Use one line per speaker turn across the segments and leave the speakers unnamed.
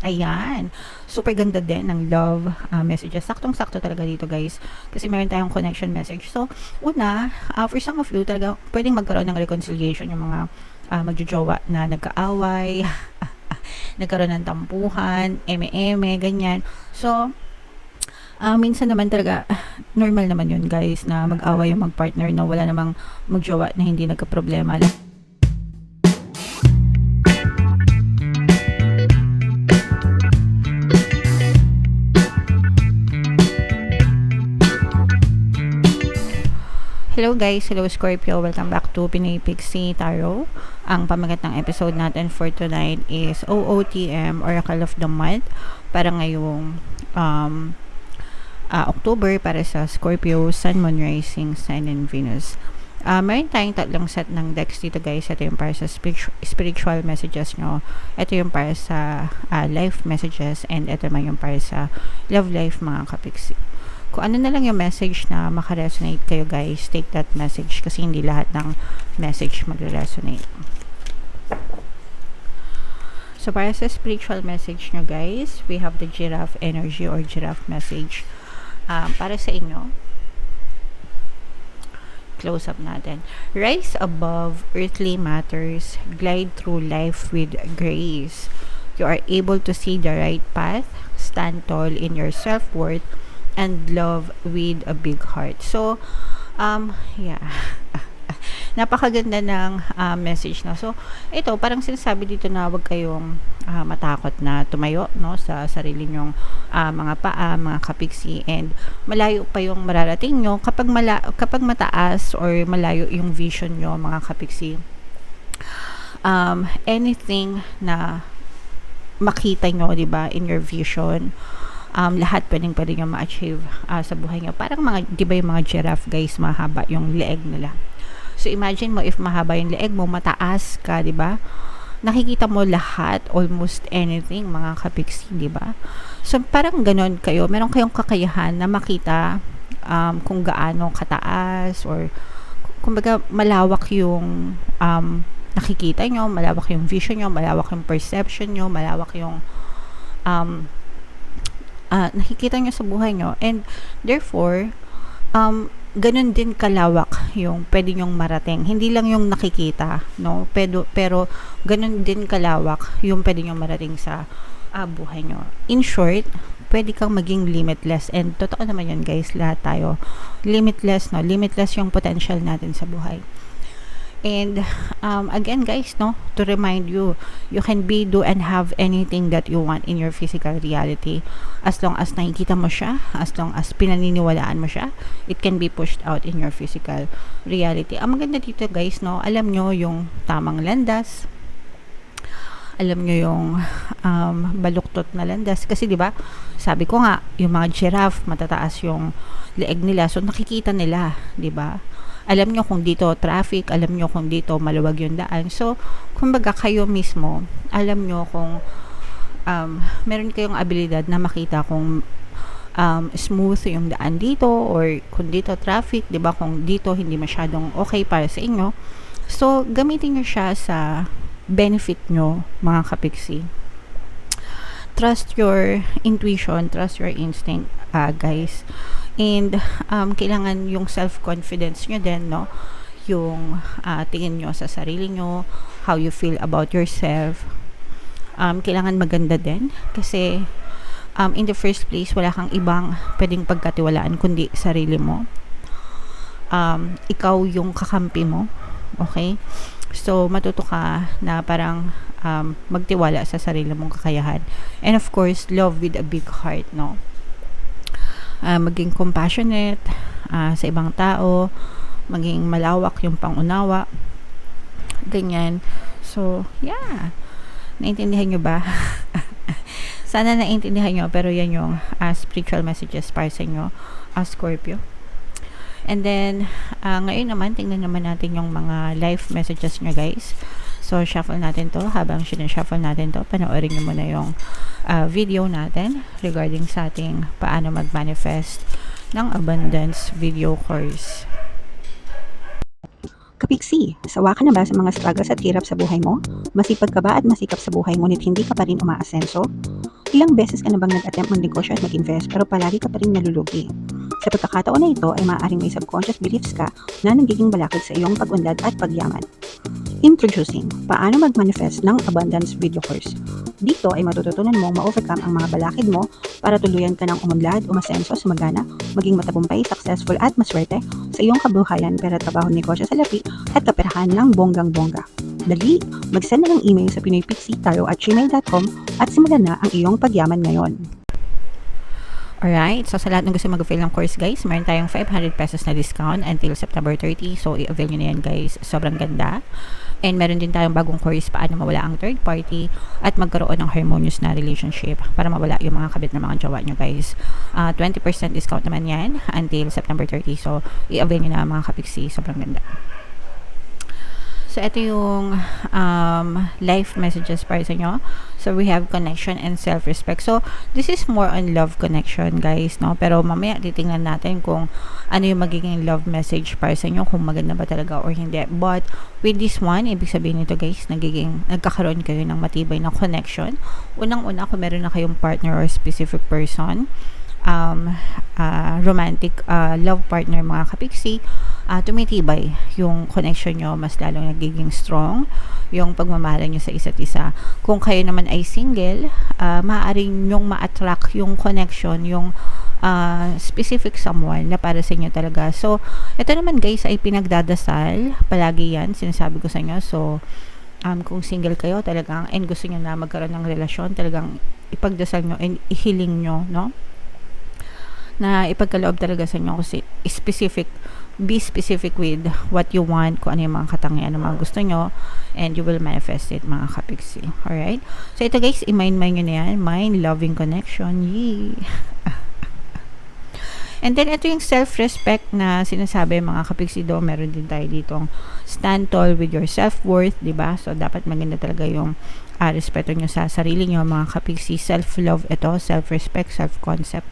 Ayan. Super ganda din ng love messages. Saktong-sakto talaga dito guys. Kasi meron tayong connection message. So, una, for some of you talaga pwedeng magkaroon ng reconciliation yung mga magjojowa na nagkaaway, nagkaroon ng tampuhan, eme-eme, ganyan. So, minsan naman talaga, normal naman yun guys na mag-away yung mag-partner na wala namang magjowa na hindi nagka-problema. Hello guys, hello Scorpio, welcome back to Pinoy Pixie Tarot. Ang pamagat ng episode natin for tonight is OOTM, Oracle of the Month, para ngayong October para sa Scorpio, Sun, Moon, Rising, Sun, and Venus. Meron tayong tatlong set ng decks dito guys. Ito yung para sa spiritual messages nyo, ito yung para sa life messages, and ito naman yung para sa love life mga kapiksi. Kung ano na lang yung message na makaresonate kayo guys, take that message kasi hindi lahat ng message magre-resonate. So para sa spiritual message nyo guys, we have the giraffe energy or giraffe message. Para sa inyo, close up natin. Rise above earthly matters, glide through life with grace. You are able to see the right path, stand tall in your self-worth, and love with a big heart. So, yeah. Napakaganda ng message na. So, ito, parang sinasabi dito na huwag kayong matakot na tumayo, no, sa sarili nyong mga paa, mga kapiksi, and malayo pa yung mararating nyo. Kapag mataas or malayo yung vision nyo, mga kapiksi, anything na makita nyo, diba, in your vision, lahat pwede nyo ma-achieve sa buhay nyo. Parang mga, di ba yung mga giraffe guys, mahaba yung leeg nila. So imagine mo if mahaba yung leeg mo, mataas ka, di ba? Nakikita mo lahat, almost anything, mga kapiksi, di ba? So parang ganon kayo, meron kayong kakayahan na makita kung gaano kataas, or kumbaga malawak yung nakikita nyo, malawak yung vision nyo, malawak yung perception nyo, malawak yung nakikita nyo sa buhay nyo, and therefore ganun din kalawak yung pwede nyong marating, hindi lang yung nakikita, no, pero ganun din kalawak yung pwede nyong marating sa buhay nyo. In short, pwede kang maging limitless, and totoo naman yun guys, lahat tayo limitless, no, limitless yung potential natin sa buhay. And again guys, no, to remind you, you can be, do, and have anything that you want in your physical reality as long as nakikita mo siya, as long as pinaniniwalaan mo siya, it can be pushed out in your physical reality. Ang maganda dito guys, no, alam nyo yung tamang landas, alam nyo yung baluktot na landas, kasi di ba sabi ko nga, yung mga giraffe matataas yung leeg nila, so nakikita nila, di ba? Alam nyo kung dito traffic, alam nyo kung dito maluwag yung daan. So, kumbaga kayo mismo, alam nyo kung meron kayong abilidad na makita kung smooth yung daan dito, or kung dito traffic, 'di ba? Kung dito hindi masyadong okay para sa inyo. So, gamitin nyo siya sa benefit nyo, mga kapiksi. Trust your intuition, trust your instinct, guys. And kailangan yung self-confidence nyo din, no? Yung tingin nyo sa sarili nyo, how you feel about yourself. Kailangan maganda din kasi in the first place, wala kang ibang pwedeng pagkatiwalaan kundi sarili mo. Ikaw yung kakampi mo, okay? So, matuto ka na parang magtiwala sa sarili mong kakayahan. And of course, love with a big heart, no? Maging compassionate sa ibang tao, maging malawak yung pangunawa, ganyan. So, yeah. Naintindihan nyo ba? Sana naintindihan nyo, pero yan yung spiritual messages para sa inyo, Scorpio. And then, ngayon naman, tingnan naman natin yung mga life messages nyo guys. So, shuffle natin to. Habang sinashuffle natin to, panoorin nyo muna yung video natin regarding sa ating paano mag-manifest ng abundance video course.
Kapiksi, sawa ka na ba sa mga struggles at hirap sa buhay mo? Masipag ka ba at masikap sa buhay ngunit hindi ka pa rin umaasenso? Ilang beses ka na bang nag-attempt mag-negosyo at mag-invest pero palagi ka pa rin nalulugi? Sa pagkakataon na ito ay maaaring may subconscious beliefs ka na nagiging balakid sa iyong pag-unlad at pagyaman. Introducing, paano mag-manifest ng abundance video course. Dito ay matututunan mong ma-overcome ang mga balakid mo para tuluyan ka ng umunlad, umasenso, sumagana, maging matagumpay, successful at maswerte sa iyong kabuhayan, pera, trabaho, negosyo, salapi at kaperahan ng bonggang-bongga. Dali, mag-send na ng email sa pinoypixitaro@gmail.com at simulan na ang iyong pagyaman ngayon.
Alright, so sa lahat ng gusto mag-avail ng course guys, meron tayong 500 pesos na discount until September 30. So i-avail nyo na yan guys, sobrang ganda. And meron din tayong bagong course, paano mawala ang third party at magkaroon ng harmonious na relationship para mawala yung mga kabit ng mga jowa nyo guys. 20% discount naman yan until September 30. So i-avail nyo na mga kapiksi, sobrang ganda. So, ito yung life messages para sa inyo. So, we have connection and self-respect. So, this is more on love connection, guys, no? Pero mamaya, titingnan natin kung ano yung magiging love message para sa inyo, kung maganda ba talaga or hindi. But, with this one, ibig sabihin nito, guys, nagkakaroon kayo ng matibay na connection. Unang-una, kung meron na kayong partner or specific person, romantic love partner, mga kapiksi, tumitibay yung connection nyo, mas lalong nagiging strong yung pagmamahalan nyo sa isa't isa. Kung kayo naman ay single, maaaring nyong ma-attract yung connection, yung specific someone na para sa inyo talaga. So, ito naman guys ay pinagdadasal, palagi yan, sinasabi ko sa inyo. So, kung single kayo talagang and gusto nyo na magkaroon ng relasyon, talagang ipagdasal nyo and ihiling nyo, no? Na ipagkaloob talaga sa inyo kasi be specific with what you want, kung ano yung mga katangian ng mga gusto nyo, and you will manifest it, mga kapiksi. Alright? So, ito guys, i-mind nyo na yan. Mind, loving connection. Yee! And then, ito yung self-respect na sinasabi, mga kapiksi do. Meron din tayo ditong stand tall with your self-worth, diba? So, dapat maganda talaga yung respeto nyo sa sarili nyo, mga kapiksi. Self-love ito, self-respect, self-concept.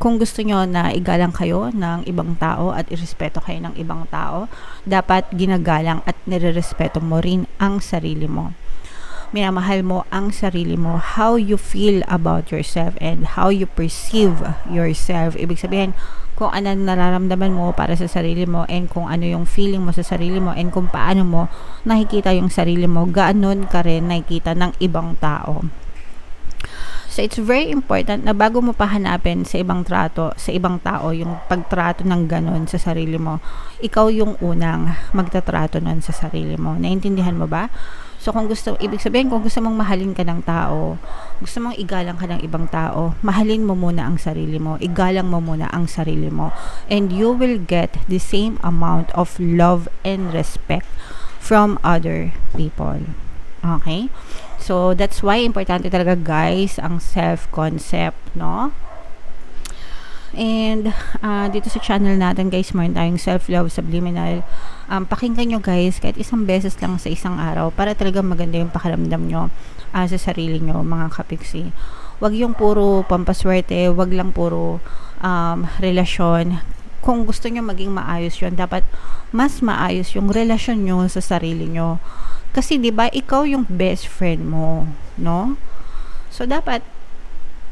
Kung gusto nyo na igalang kayo ng ibang tao at irespeto kayo ng ibang tao, dapat ginagalang at nirerespeto mo rin ang sarili mo. Minamahal mo ang sarili mo, how you feel about yourself and how you perceive yourself. Ibig sabihin, kung ano nararamdaman mo para sa sarili mo and kung ano yung feeling mo sa sarili mo and kung paano mo nakikita yung sarili mo, ganoon ka rin nakikita ng ibang tao. So, it's very important na bago mo pahanapin sa ibang tao, yung pagtrato ng ganon sa sarili mo, ikaw yung unang magtatrato nun sa sarili mo. Naintindihan mo ba? So, ibig sabihin, kung gusto mong mahalin ka ng tao, gusto mong igalang ka ng ibang tao, mahalin mo muna ang sarili mo, igalang mo muna ang sarili mo, and you will get the same amount of love and respect from other people. Okay? So, that's why importante talaga guys ang self-concept, no? And, dito sa channel natin guys, meron tayong self-love subliminal. Pakinggan nyo guys, kahit isang beses lang sa isang araw, para talaga maganda yung pakiramdam nyo sa sarili nyo, mga kapiksi. Wag yung puro pampaswerte, wag lang puro relasyon. Kung gusto nyo maging maayos yun, dapat mas maayos yung relasyon nyo sa sarili nyo. Kasi 'di ba ikaw yung best friend mo, no? So dapat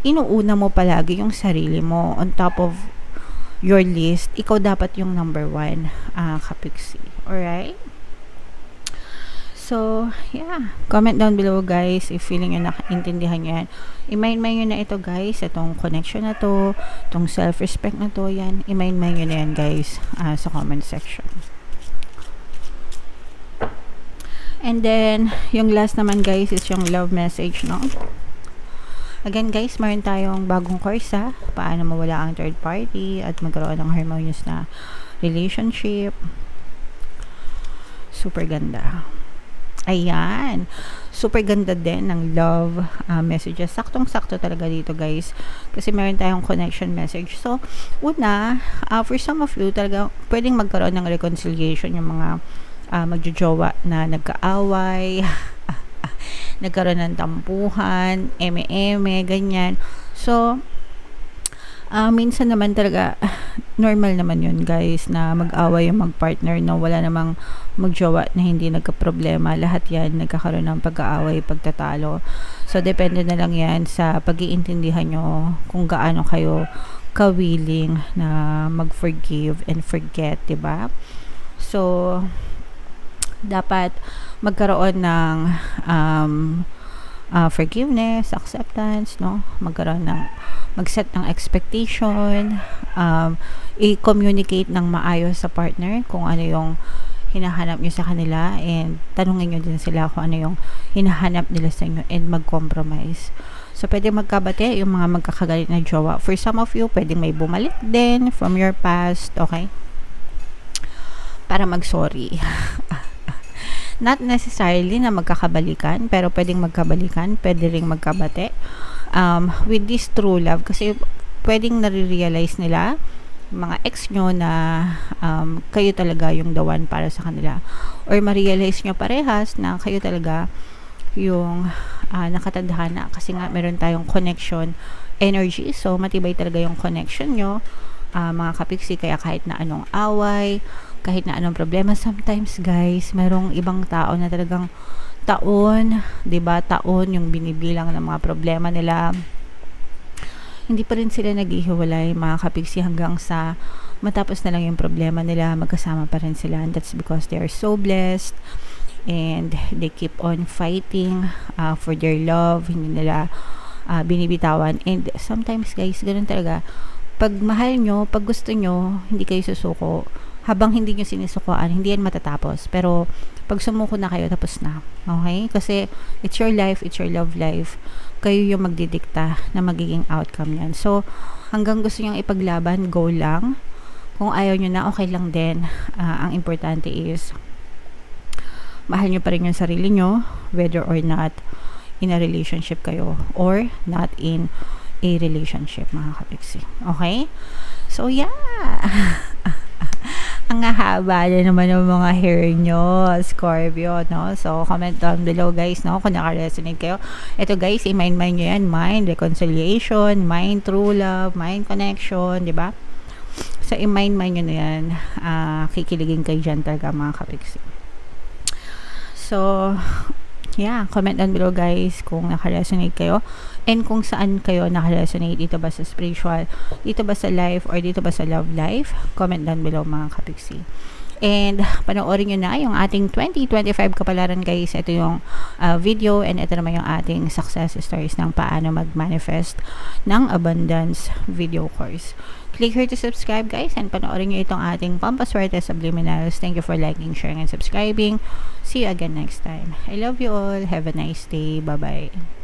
inuuna mo palagi yung sarili mo on top of your list. Ikaw dapat yung number 1, kapiksi. Alright? So, yeah. Comment down below guys if feeling nyo nakaintindihan nyo yan. I-mind nyo na ito guys, itong connection na to, itong self-respect na to, yan. I-mind nyo na yan guys sa comment section. And then, yung last naman guys is yung love message, no? Again guys, meron tayong bagong course paano mawala ang third party at magkaroon ng harmonious na relationship. Super ganda. Ayan. Super ganda din ng love messages. Saktong-sakto talaga dito guys. Kasi meron tayong connection message. So, una, for some of you, talaga pwedeng magkaroon ng reconciliation yung mga magjojowa na nagkaaway, nagkaroon ng tampuhan, eme-eme, ganyan. So, minsan naman talaga, normal naman yun guys, na mag-away yung mag-partner, no? Wala namang magjowa na hindi nagka-problema. Lahat yan, nagkakaroon ng pag-aaway, pagtatalo. So, depende na lang yan sa pag-iintindihan nyo kung gaano kayo ka-willing na mag-forgive and forget, diba? So, dapat magkaroon ng forgiveness, acceptance, no? Mag-set ng expectation, i-communicate ng maayos sa partner kung ano yung hinahanap nyo sa kanila, and tanungin nyo din sila kung ano yung hinahanap nila sa inyo, and mag-compromise. So, pwede magkabate yung mga magkakagalit na jowa. For some of you, pwede may bumalik din from your past, okay? Para mag-sorry. Not necessarily na magkakabalikan, pero pwedeng magkabalikan, pwede ring magkabate. With this true love, kasi pwedeng nare-realize nila, mga ex nyo, na kayo talaga yung the one para sa kanila. Or ma-realize nyo parehas na kayo talaga yung nakatadhana, kasi nga meron tayong connection energy. So, matibay talaga yung connection nyo, mga kapiksi. Kaya kahit na anong away, kahit na anong problema, sometimes guys, merong ibang tao na talagang taon, 'di ba? Taon yung binibilang ng mga problema nila. Hindi pa rin sila naghihiwalay, mga kapiksi, hanggang sa matapos na lang yung problema nila, magkasama pa rin sila. And that's because they are so blessed and they keep on fighting for their love. Hindi nila binibitawan. And sometimes guys, ganun talaga. Pag mahal nyo, pag gusto nyo, hindi kayo susuko. Habang hindi nyo sinisukuan, hindi yan matatapos. Pero, pag sumuko na kayo, tapos na. Okay? Kasi, it's your life, it's your love life. Kayo yung magdidikta na magiging outcome yan. So, hanggang gusto nyo ipaglaban, go lang. Kung ayaw nyo na, okay lang din. Ang importante is, mahal nyo pa rin yung sarili nyo, whether or not in a relationship kayo, or not in a relationship, mga kapiksi. Okay? So, yeah. Ang haba na naman ng mga hair nyo, Scorpio, no? So, comment down below, guys, no? Kung naka-resonate kayo. Ito, guys, i-mind nyo yan. Mind reconciliation, mind true love, mind connection, di ba? So, i-mind nyo na yan. Kikiligin kayo dyan talaga, mga kapiksi. So, yeah, comment down below, guys, kung naka-resonate kayo. And kung saan kayo naka-resonate, dito ba sa spiritual, dito ba sa life, or dito ba sa love life, comment down below, mga kapiksi. And panoorin nyo na yung ating 2025 kapalaran, guys. Ito yung video, and ito naman yung ating success stories ng paano mag-manifest ng abundance video course. Click here to subscribe, guys, and panoorin nyo itong ating Pampaswerte Subliminals. Thank you for liking, sharing, and subscribing. See you again next time. I love you all. Have a nice day. Bye-bye.